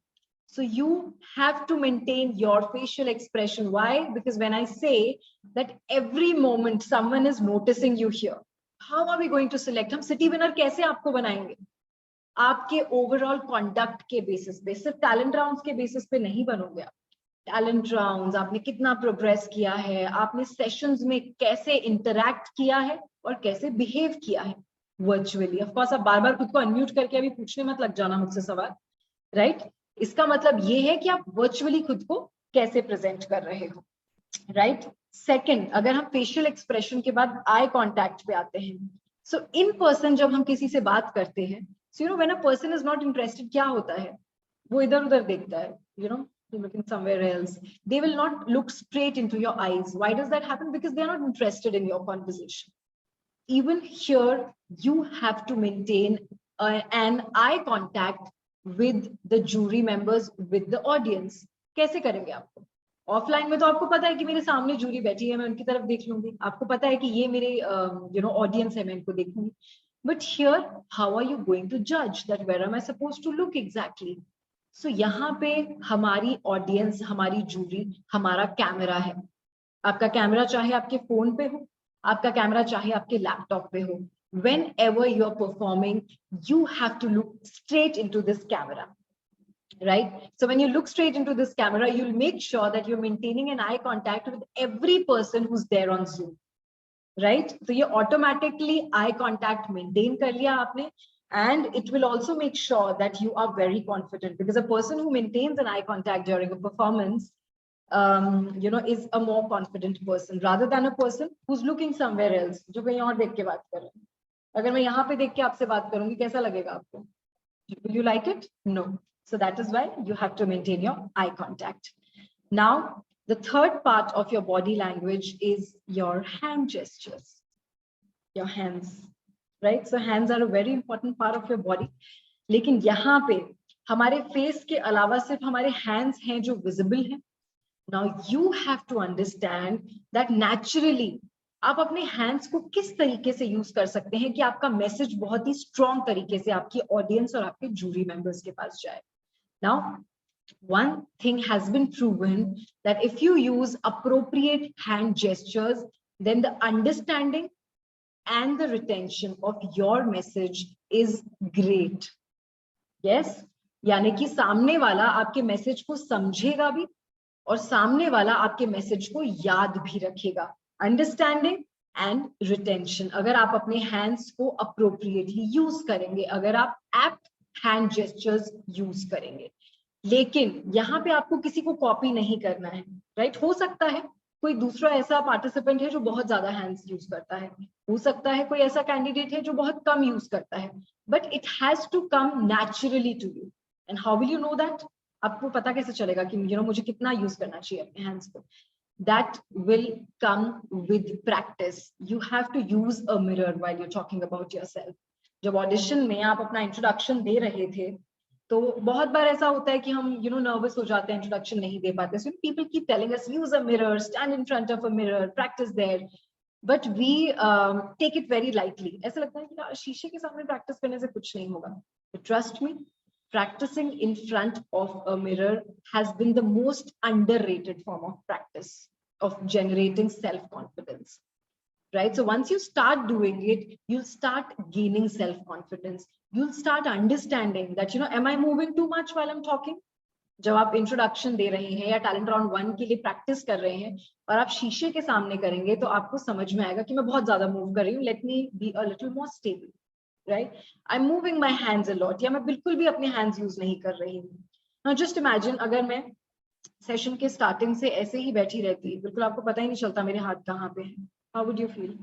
So you have to maintain your facial expression. Why? Because when I say that every moment someone is noticing you here, how are we going to select? हम city winner कैसे आपको बनाएंगे? आपके overall conduct के basis पे, सिर्फ talent rounds के basis पे नहीं बनोगे आप. टैलेंट राउंड्स, आपने कितना प्रोग्रेस किया है, आपने सेशंस में कैसे इंटरैक्ट किया है और कैसे बिहेव किया है वर्चुअली. ऑफ कोर्स आप बार बार खुद को अनम्यूट करके अभी पूछने मत लग जाना मुझसे सवाल, राइट? इसका मतलब ये है कि आप वर्चुअली खुद को कैसे प्रेजेंट कर रहे हो, राइट? सेकंड, अगर हम फेशियल एक्सप्रेशन के बाद आई कांटेक्ट पे आते हैं, सो इन पर्सन जब हम किसी से बात करते हैं, so you know when a person is not interested, क्या होता है? वो इधर उधर देखता है, you know, looking somewhere else. They will not look straight into your eyes. Why does that happen? Because they are not interested in your conversation. Even here, you have to maintain an eye contact with the jury members, with the audience. कैसे करेंगे आपको? Offline में तो आपको पता है कि मेरे सामने जूरी बैठी है, मैं उनकी तरफ देख लूंगी, आपको पता है कि ये मेरे यू नो ऑडियंस है, मैं इनको देखूंगी. But here, how are you going to judge that where am I supposed to look exactly? So यहाँ पे हमारी ऑडियंस, हमारी जूरी, हमारा कैमरा है. आपका कैमरा चाहे आपके फोन पे हो, आपका कैमरा चाहे आपके लैपटॉप पे हो. Whenever you are performing, you have to look straight into this camera, right? So when you look straight into this camera, you'll make sure that you're maintaining an eye contact with every person who's there on Zoom, right? So you automatically eye contact maintain कर लिया आपने. And it will also make sure that you are very confident, because a person who maintains an eye contact during a performance, you know, is a more confident person rather than a person who's looking somewhere else, जो कहीं और देख के बात कर रहे हैं. अगर मैं यहाँ पे देख के आपसे बात करूँगी, कैसा लगेगा आपको? Will you like it? No. So that is why you have to maintain your eye contact. Now, the third part of your body language is your hand gestures, your hands. Right? So hands are a very important part of your body. लेकिन यहाँ पे हमारे face के अलावा सिर्फ हमारे hands हैं जो visible हैं. Now you have to understand that naturally आप अपने hands को किस तरीके से use कर सकते हैं कि आपका message बहुत ही strong तरीके से आपकी audience और आपके jury members के पास जाए. Now, one thing has been proven that if you use appropriate hand gestures, then the understanding and the retention of your message is great. Yes, यानी कि सामने वाला आपके मैसेज को समझेगा भी और सामने वाला आपके मैसेज को याद भी रखेगा. अंडरस्टैंडिंग एंड रिटेंशन, अगर आप अपने हैंड्स को अप्रोप्रिएटली यूज करेंगे, अगर आप एप्ट हैंड जेस्चर्स यूज करेंगे. लेकिन यहाँ पे आपको किसी को कॉपी नहीं करना है, राइट? हो सकता है कोई दूसरा ऐसा पार्टिसिपेंट है जो बहुत ज्यादा हैंड्स यूज करता है, हो सकता है कोई ऐसा कैंडिडेट है जो बहुत कम यूज करता है, but it has to come naturally to you. And how will you know that? आपको पता कैसे चलेगा कि यू नो मुझे कितना यूज करना चाहिए अपने हैंड्स को? That will come with practice. You have to use a mirror while you're talking about yourself. जब ऑडिशन में आप अपना इंट्रोडक्शन दे रहे थे तो बहुत बार ऐसा होता है कि हम नर्वस हो जाते हैं, इंट्रोडक्शन नहीं दे पाते. So people keep telling us use a mirror, stand in front of a mirror, practice there, but we take it very lightly. ऐसा लगता है कि यार शीशे के सामने प्रैक्टिस करने से कुछ नहीं होगा. Trust me, practicing in front of a mirror has been the most underrated form of practice of generating self-confidence. Right? So once you start doing it, you'll start gaining self-confidence. You'll start understanding that, am I moving too much while I'm talking? जब आप introduction दे रहे हैं या talent round 1 के लिए practice कर रहे हैं और आप शीशे के सामने करेंगे, तो आपको समझ में आएगा कि मैं बहुत ज्यादा मूव कर रही हूँ. Let me be a little more stable. Right? I am moving my hands a lot, या मैं बिल्कुल भी अपने हैंड्स यूज नहीं कर रही हूँ. नाउ जस्ट इमेजिन, अगर मैं सेशन के स्टार्टिंग से ऐसे ही बैठी रहती, बिल्कुल आपको पता ही नहीं चलता मेरे हाथ कहाँ पे हैं. How would you feel?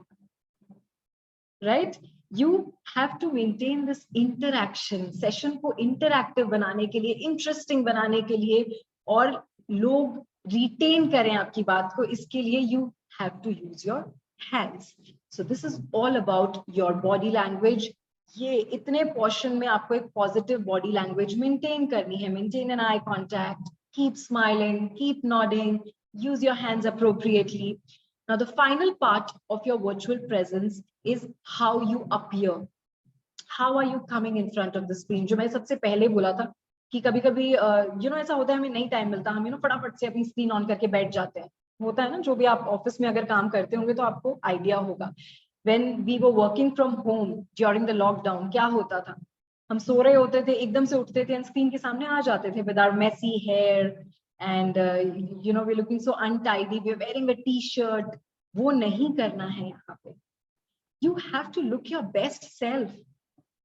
Right? You have to maintain this interaction. Session को इंटरैक्टिव बनाने के लिए, इंटरेस्टिंग बनाने के लिए, और लोग रिटेन करें आपकी बात को, इसके लिए you have to use your hands. So this is all about your body language. ये इतने पोर्शन में आपको एक पॉजिटिव बॉडी लैंग्वेज मेंटेन करनी है. Maintain an eye contact, keep smiling, keep nodding, use your hands appropriately. Now, the final part of your virtual presence is how you appear. How are you coming in front of the screen? जो मैंने सबसे पहले बोला था कि कभी-कभी ऐसा होता है, हमें नहीं टाइम मिलता, हम फटाफट से अपनी स्क्रीन ऑन करके बैठ जाते हैं. होता है ना, जो भी आप ऑफिस में अगर काम करते होंगे तो आपको आइडिया होगा. When we were working from home during the lockdown, क्या होता था? हम सो रहे होते थे, एकदम से उठते थे, स्क्रीन के सामने आ जाते थे with our messy hair and we're looking so untidy, we're wearing a t-shirt. वो नहीं करना है यहाँ पे. You have to look your best self.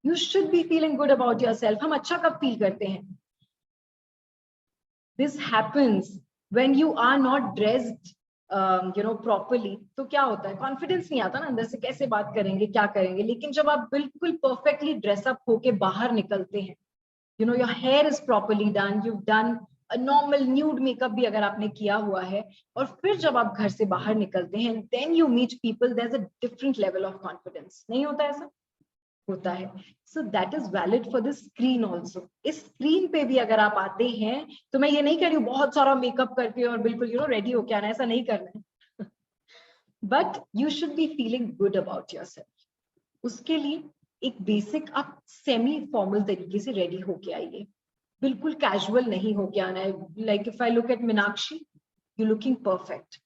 You should be feeling good about yourself. हम अच्छा कब फील करते हैं? This happens when you are not dressed properly. तो क्या होता है? कॉन्फिडेंस नहीं आता ना अंदर से, कैसे बात करेंगे, क्या करेंगे. लेकिन जब आप बिल्कुल परफेक्टली ड्रेसअप होके बाहर निकलते हैं, your hair is properly done, you've done a normal nude makeup भी अगर आपने किया हुआ है, और फिर जब आप घर से बाहर निकलते हैं, then you meet people, there's a different level of confidence. नहीं होता ऐसा? होता है. So that is valid for the screen also. इस स्क्रीन पे भी अगर आप आते हैं, तो मैं ये नहीं कह रही हूँ बहुत सारा मेकअप करके और बिल्कुल रेडी हो के आना, ऐसा नहीं करना है. But you should be feeling good about yourself. उसके लिए एक बेसिक आप सेमी फॉर्मल तरीके से रेडी होके आइए. बिल्कुल कैजुअल नहीं होके आना है. Like if I look at Meenakshi, you looking perfect.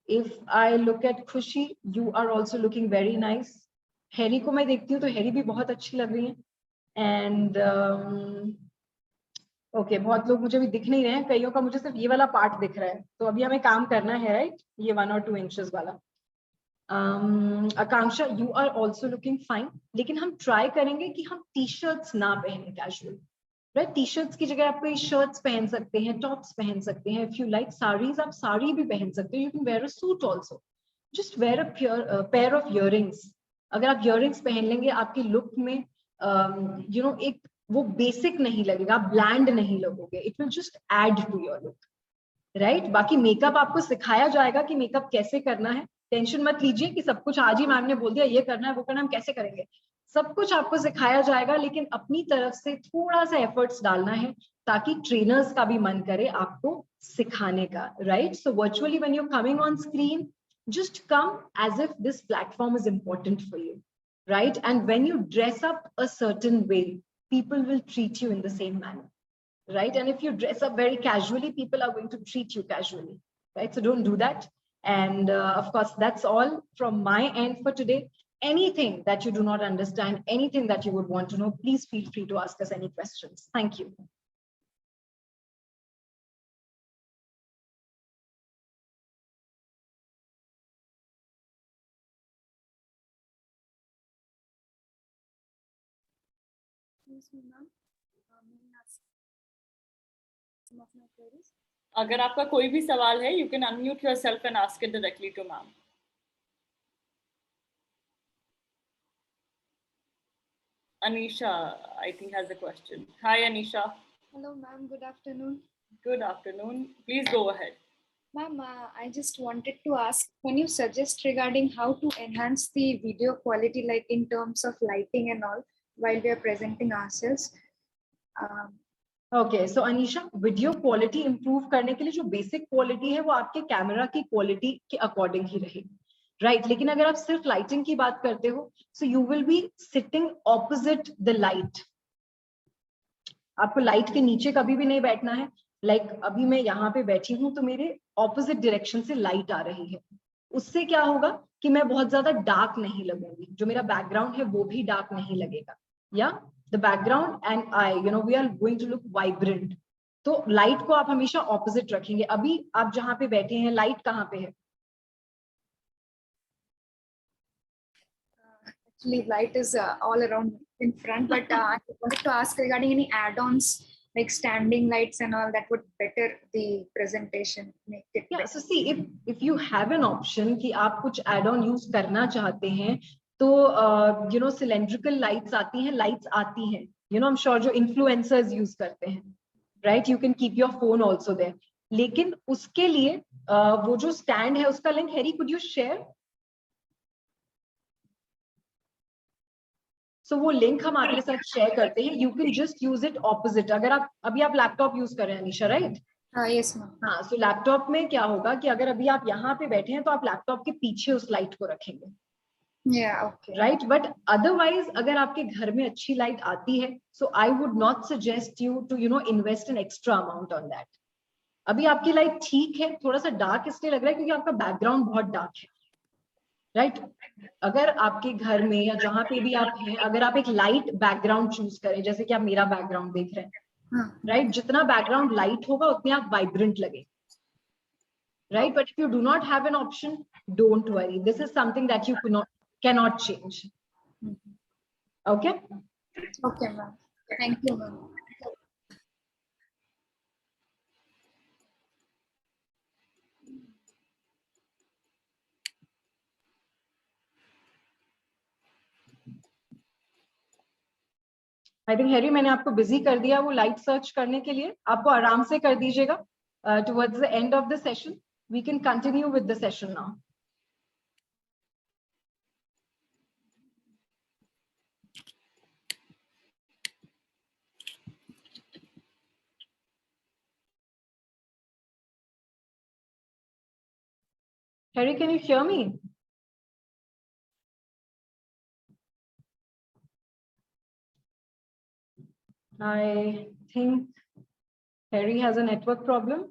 If I look at Khushi, you are also looking very nice. Harry को मैं देखती हूँ तो हैरी भी बहुत अच्छी लग रही है. एंड ओके, बहुत लोग मुझे भी दिख नहीं रहे हैं, कईयों का मुझे सिर्फ ये वाला पार्ट दिख रहा है. तो अभी हमें काम करना है, राइट? ये 1 or 2 inches वाला. Akanksha, you are also looking fine. लेकिन हम ट्राई करेंगे कि हम टी शर्ट्स ना पहने कैजुअल. राइट? टी शर्ट्स की जगह आप कोई शर्ट्स पहन सकते हैं, टॉप्स पहन सकते हैं. इफ यू लाइक साड़ीज, आप साड़ी भी पहन सकते हो. You can wear a suit also. Just wear a pair of earrings. अगर आप इयररिंग्स पहन लेंगे, आपकी लुक में एक वो बेसिक नहीं लगेगा, आप ब्लैंड नहीं लगोगे. It will just add to your look. Right? बाकी मेकअप आपको सिखाया जाएगा कि मेकअप कैसे करना है. टेंशन मत लीजिए कि सब कुछ आज ही मैम ने बोल दिया ये करना है वो करना है, हम कैसे करेंगे. सब कुछ आपको सिखाया जाएगा, लेकिन अपनी तरफ से थोड़ा सा एफर्ट्स डालना है ताकि ट्रेनर्स का भी मन करे आपको सिखाने का. Right? So virtually when you are coming on screen, just come as if this platform is important for you. Right? And when you dress up a certain way, people will treat you in the same manner. Right? And if you dress up very casually, people are going to treat you casually. Right? So don't do that. And of course, that's all from my end for today. Anything that you do not understand, anything that you would want to know, please feel free to ask us any questions. Thank you. अगर आपका कोई भी सवाल है, you can unmute yourself and ask it directly to ma'am. Anisha, I think, has a question. Hi, Anisha. Hello, ma'am. Good afternoon. Good afternoon. Please go ahead. Ma'am, I just wanted to ask, can you suggest regarding how to enhance the video quality, like in terms of lighting and all, while we are presenting ourselves? Okay, so Anisha, video quality improve करने के लिए जो basic quality है वो आपके camera की quality के according ही रहेगी, राइट? लेकिन अगर आप सिर्फ लाइटिंग की बात करते हो, so you will be sitting opposite the light. आपको लाइट के नीचे कभी भी नहीं बैठना है। लाइक अभी मैं यहाँ पे बैठी हूँ तो मेरे ऑपोजिट डायरेक्शन से लाइट आ रही है। उससे क्या होगा कि मैं बहुत ज्यादा डार्क नहीं लगूंगी, जो मेरा बैकग्राउंड है वो भी डार्क नहीं लगेगा, या the background and I we are going to look vibrant. तो लाइट को आप हमेशा ऑपोजिट रखेंगे। अभी आप जहाँ पे बैठे हैं, लाइट कहाँ पे है? Actually, light is all around in front, but I wanted to ask regarding any add-ons like standing lights and all that would better the presentation, make it Yeah, better. so see, if you have an option कि आप कुछ add on use करना चाहते हैं, तो cylindrical lights आती हैं, lights आती हैं, I'm sure जो influencers use करते हैं, right? You can keep your phone also there. लेकिन उसके लिए वो जो stand है उसका link, Herry, could you share? So वो लिंक हम आपके साथ शेयर करते हैं. You can just use it opposite. अगर आप अभी आप लैपटॉप यूज कर रहे हैं अनीशा, राइट? Yes, ma'am. हाँ, सो लैपटॉप में क्या होगा कि अगर अभी आप यहाँ पे बैठे हैं तो आप लैपटॉप के पीछे उस लाइट को रखेंगे, Yeah, okay. Right? But otherwise अगर आपके घर में अच्छी लाइट आती है, so I would not suggest you to invest in extra amount on that. अभी आपकी लाइट ठीक है, थोड़ा सा डार्क इसलिए लग रहा है क्योंकि आपका बैकग्राउंड बहुत डार्क है, राइट? अगर आपके घर में या जहां पे भी आप हैं, अगर आप एक लाइट बैकग्राउंड चूज करें, जैसे कि आप मेरा बैकग्राउंड देख रहे हैं, राइट? जितना बैकग्राउंड लाइट होगा उतने आप वाइब्रेंट लगे, right? But if you do not have an option, don't worry. This is something that you cannot change. Okay? Okay, ma'am. Thank you, ma'am. I think Herry, मैंने आपको busy कर दिया वो light search करने के लिए. आपको आराम से कर दीजिएगा. Towards the end of the session, we can continue with the session now. Herry, can you hear me? I think Herry has a network problem.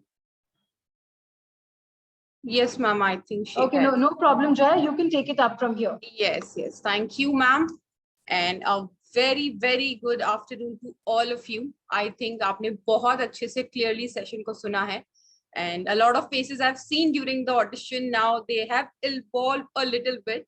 Yes, ma'am, I think she Okay, has. no problem, Jaya. You can take it up from here. Yes, thank you, ma'am. And a very, very good afternoon to all of you. I think आपने बहुत अच्छे से clearly session को सुना है. And a lot of faces I've seen during the audition now, they have evolved a little bit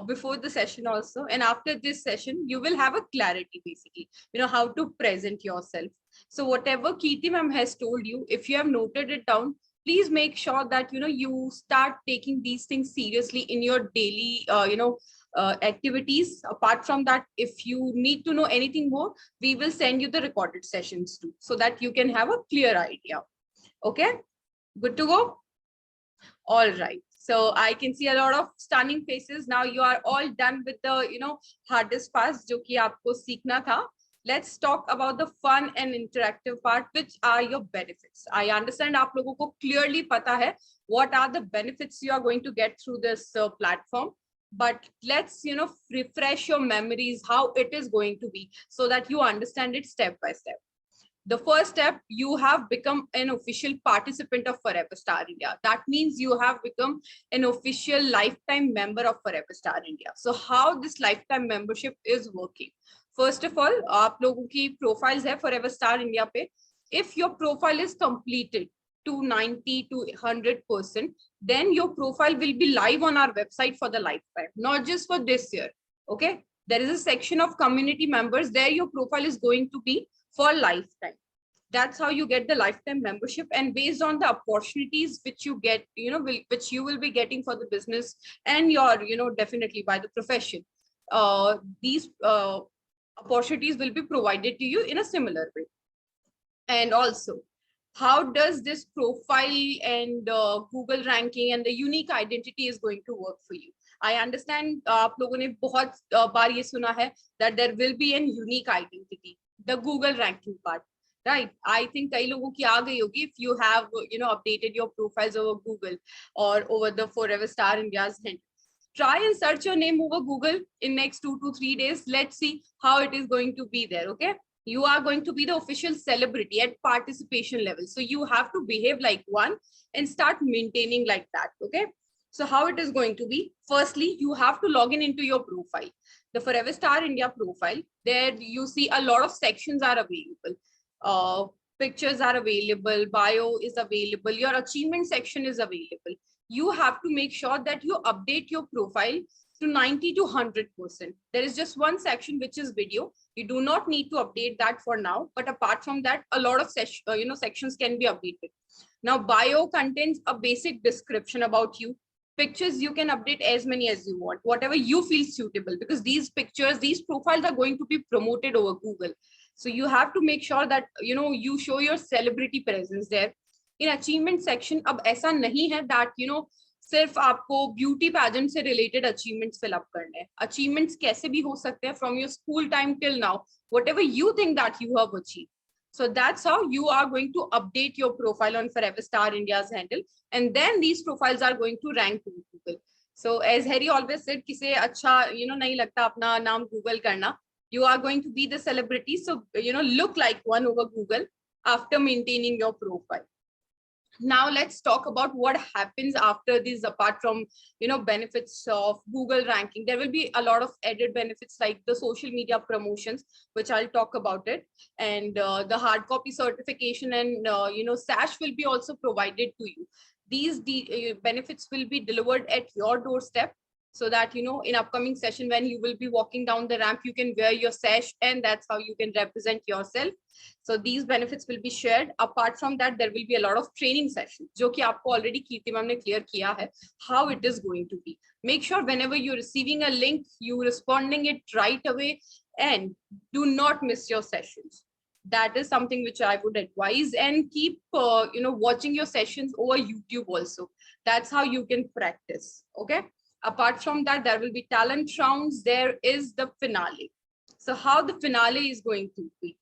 before the session also. And after this session, you will have a clarity basically, how to present yourself. So whatever Kirti ma'am has told you, if you have noted it down, please make sure that, you start taking these things seriously in your daily, activities. Apart from that, if you need to know anything more, we will send you the recorded sessions too, so that you can have a clear idea. Okay, good to go? All right. So I can see a lot of stunning faces. Now you are all done with the, hardest part, जो कि आपको सीखना था. Let's talk about the fun and interactive part, which are your benefits. I understand आप लोगों को clearly पता है what are the benefits you are going to get through this platform. But let's, refresh your memories how it is going to be, so that you understand it step by step. The first step, you have become an official participant of Forever Star India. That means you have become an official lifetime member of Forever Star India. So how this lifetime membership is working? First of all, आप लोगों की profiles है Forever Star India पे. If your profile is completed to 90 to 100%, then your profile will be live on our website for the lifetime, not just for this year. Okay, there is a section of community members there. Your profile is going to be for lifetime. That's how you get the lifetime membership, and based on the opportunities which you get, which you will be getting for the business and your, definitely by the profession, these opportunities will be provided to you in a similar way. And also, how does this profile and Google ranking and the unique identity is going to work for you? I understand आप लोगों ने बहुत बार ये सुना है that there will be an unique identity, the Google ranking part. right? I think कई लोगों की आ गई होगी if you have updated your profiles over Google or over the Forever Star India's hand. Try and search your name over Google in next 2 to 3 days. Let's see how it is going to be there. Okay, you are going to be the official celebrity at participation level, so you have to behave like one and start maintaining like that. Okay, so how it is going to be? Firstly, you have to log in into your profile, the Forever Star India profile. There you see a lot of sections are available. Pictures are available, bio is available, your achievement section is available. You have to make sure that you update your profile to 90 to 100%. There is just one section which is video. You do not need to update that for now, but apart from that, a lot of sections can be updated. Now, bio contains a basic description about you. Pictures, you can update as many as you want, whatever you feel suitable, because these pictures, these profiles are going to be promoted over Google. So you have to make sure that you show your celebrity presence there. In achievement section, अब ऐसा नहीं है that सिर्फ आपको beauty pageant से related achievements fill up करने हैं. Achievements कैसे भी हो सकते हैं from your school time till now, whatever you think that you have achieved. So that's how you are going to update your profile on Forever Star India's handle, and then these profiles are going to rank to Google. So as Herry always said, किसे अच्छा नहीं लगता अपना नाम Google करना, you are going to be the celebrity, so look like one over Google after maintaining your profile. Now let's talk about what happens after this. Apart from benefits of Google ranking, there will be a lot of added benefits like the social media promotions, which I'll talk about it, and the hard copy certification and sash will be also provided to you. These benefits will be delivered at your doorstep, so that in upcoming session when you will be walking down the ramp, you can wear your sash, and that's how you can represent yourself. So these benefits will be shared. Apart from that, there will be a lot of training sessions, जो कि आपको already कीर्ति ma'am ने clear किया है how it is going to be. Make sure whenever you're receiving a link, you responding it right away, and do not miss your sessions. That is something which I would advise, and keep watching your sessions over YouTube also. That's how you can practice. Okay. Apart from that, there will be talent rounds. There is the finale. So how the finale is going to be,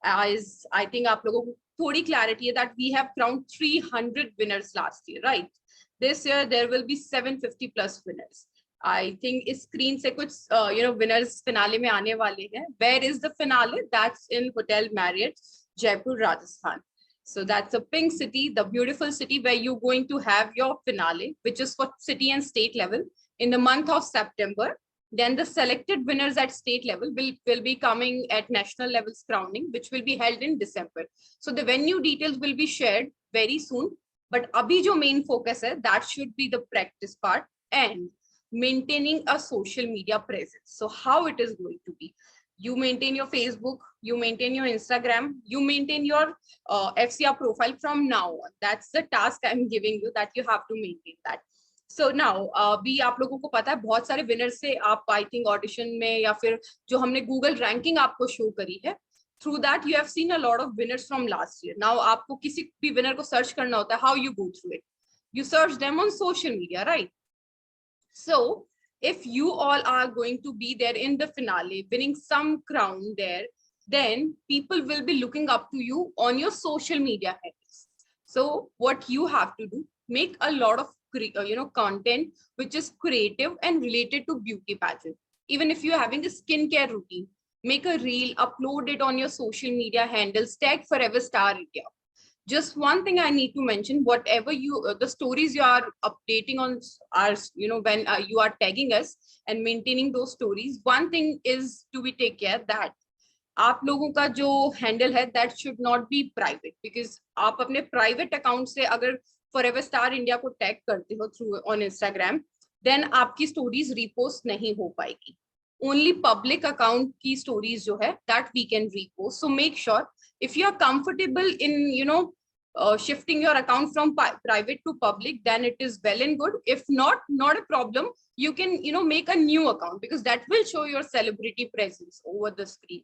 as I think आप लोगों को थोड़ी clarity है that we have crowned 300 winners last year, right? This year there will be 750 plus winners. I think इस screen से कुछ winners finale में आने वाले हैं. Where is the finale? That's in Hotel Marriott, Jaipur, Rajasthan. So that's a pink city, the beautiful city where you're going to have your finale, which is for city and state level in the month of September. Then the selected winners at state level will be coming at national levels crowning, which will be held in December. So the venue details will be shared very soon. But abhi jo main focus hai, that should be the practice part and maintaining a social media presence. So how it is going to be? You maintain your Facebook, you maintain your Instagram, you maintain your FSIA profile from now on. That's the task I'm giving you, that you have to maintain that. So now भी आप लोगों को पता है बहुत सारे winners से आप आई थिंक ऑडिशन में या फिर जो हमने गूगल रैंकिंग आपको शो करी है, through that you have seen a lot of winners from last year. Now आपको किसी भी विनर को सर्च करना होता है, how you go through it? You search them on social media, right? So if you all are going to be there in the finale, winning some crown there, then people will be looking up to you on your social media handles. So what you have to do, make a lot of content which is creative and related to beauty pageant. Even if you're having a skincare routine, make a reel, upload it on your social media handles, tag Forever Star India. Just one thing I need to mention, whatever the stories you are updating on are, when you are tagging us and maintaining those stories, one thing is to be take care that आप लोगों का जो handle है that should not be private, because आप अपने private account से अगर Forever Star India को tag करते हो through on Instagram, then आपकी stories repost नहीं हो पाएगी. Only public account की stories जो है that we can repost. So make sure if you are comfortable in shifting your account from private to public, then it is well and good. If not a problem. You can make a new account, because that will show your celebrity presence over the screen.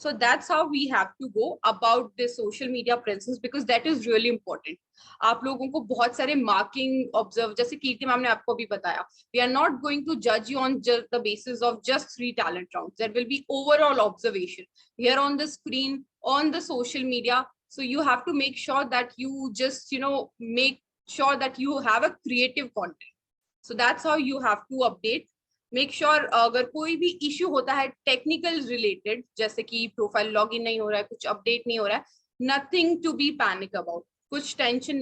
So that's how we have to go about the social media presence, because that is really important. आप लोगों को बहुत सारे marking observe, जैसे कीर्ति ma'am ने आपको भी बताया, we are not going to judge you on just the basis of just 3 talent rounds. There will be overall observation here on the screen, on the social media. So you have to make sure that you just, make sure that you have a creative content. So that's how you have to update. Make sure अगर कोई भी issue होता है technical related, जैसे कि profile login नहीं हो रहा है, कुछ अपडेट नहीं हो रहा है, nothing to be panic about, कुछ टेंशन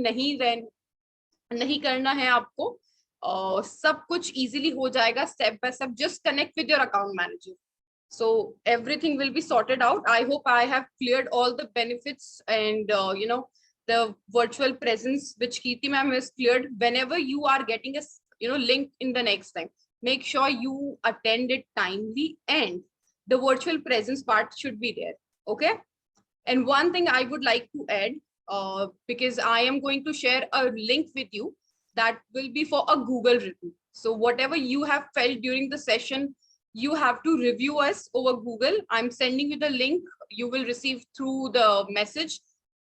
नहीं करना है आपको, सब कुछ इजीली हो जाएगा step by step. Just connect with your account manager, so everything will be sorted out. I hope I have cleared all the benefits and the virtual presence which Kirti ma'am has cleared. Whenever you are getting a link in the next time, make sure you attend it timely, and the virtual presence part should be there. Okay. And one thing I would like to add, because I am going to share a link with you that will be for a Google review. So whatever you have felt during the session, you have to review us over Google. I'm sending you the link. You will receive through the message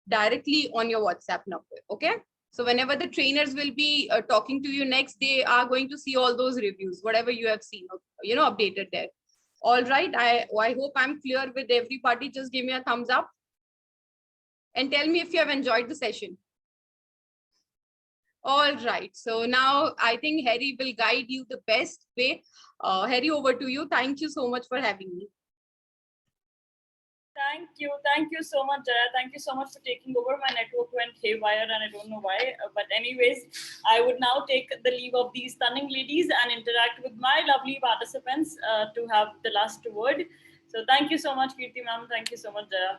directly on your WhatsApp number. Okay. So whenever the trainers will be talking to you next, they are going to see all those reviews, whatever you have seen, updated there. All right. I hope I'm clear with everybody. Just give me a thumbs up and tell me if you have enjoyed the session. All right. So now I think Herry will guide you the best way. Herry, over to you. Thank you so much for having me. Thank you so much, Jaya. Thank you so much for taking over. My network went haywire and I don't know why. But anyways, I would now take the leave of these stunning ladies and interact with my lovely participants to have the last word. So thank you so much, Kirti ma'am. Thank you so much, Jaya.